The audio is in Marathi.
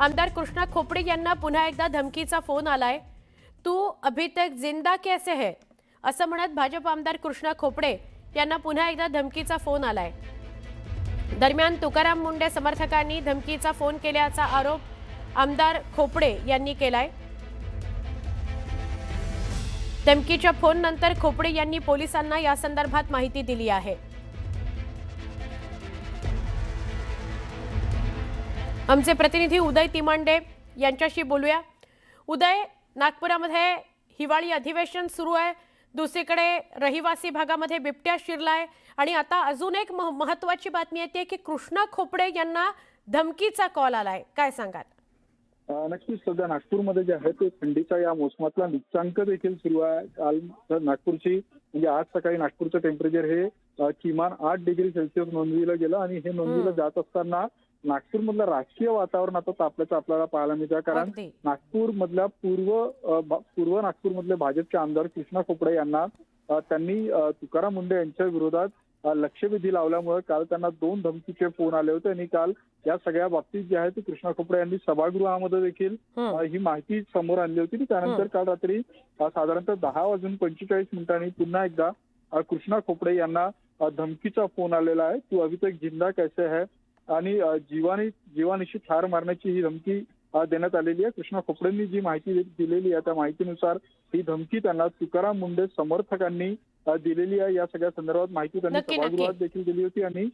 आमदार कृष्णा खोपड़े यांना पुन्हा एकदा धमकीचा फोन आलाय। तू अभी तक जिंदा कैसे है असं म्हणत भाजप आमदार कृष्णा खोपड़े यांना पुन्हा एकदा धमकीचा फोन आलाय। दरम्यान तुकाराम मुंडे समर्थकांनी धमकीचा फोन केल्याचा आरोप आमदार खोपड़े यांनी केलाय। धमकीच्या फोन नंतर खोपड़े यांनी पोलिसांना या संदर्भात माहिती दिली आहे। आमचे प्रतिनिधी उदय तिमांडे यांच्याशी बोलूया। उदय, नागपुरामध्ये हिवाळी अधिवेशन सुरू आहे, दुसरीकडे रहिवासी भागामध्ये बिबट्या शिरलाय आणि आता अजून एक महत्त्वाची बातमी येते की कृष्णा खोपड़े यांना धमकीचा कॉल आलाय। काय सांगाल? नक्कीच सध्या नागपूरमध्ये जे आहे ते थंडीच्या या मोसमातला नीचांक देखील सुरू आहे। काल नागपूरची म्हणजे आज सकाळी नागपूरचं टेम्परेचर हे किमान 8 डिग्री सेल्सिअस नोंदविलं गेलं आणि हे नोंदविलं जात असताना नागपूरमधलं राजकीय वातावरण आता तापल्याचं आपल्याला पाहायला मिळतं। कारण नागपूरमधल्या पूर्व नागपूरमधले भाजपचे आमदार कृष्णा खोपड़े यांना त्यांनी तुकाराम मुंडे यांच्या विरोधात लक्षवेधी लावल्यामुळे काल त्यांना 2 धमकीचे फोन आले होते आणि काल या सगळ्या बाबतीत जे आहे ते कृष्णा खोपड़े यांनी सभागृहामध्ये देखील ही माहिती समोर आणली होती। त्यानंतर काल रात्री साधारणतः 10:45 पुन्हा एकदा कृष्णा खोपड़े यांना धमकीचा फोन आलेला आहे। तू अभी तक जिंदा कैसे है आणि जीवानिशी ठार मारण्याची ही धमकी देण्यात आलेली आहे। कृष्णा खोपड़ेंनी जी माहिती दिलेली आहे त्या माहितीनुसार ही धमकी त्यांना तुकाराम मुंडे समर्थकांनी दिलेली आहे। या सगळ्या संदर्भात माहिती त्यांनी सभागृहात देखील दिली होती आणि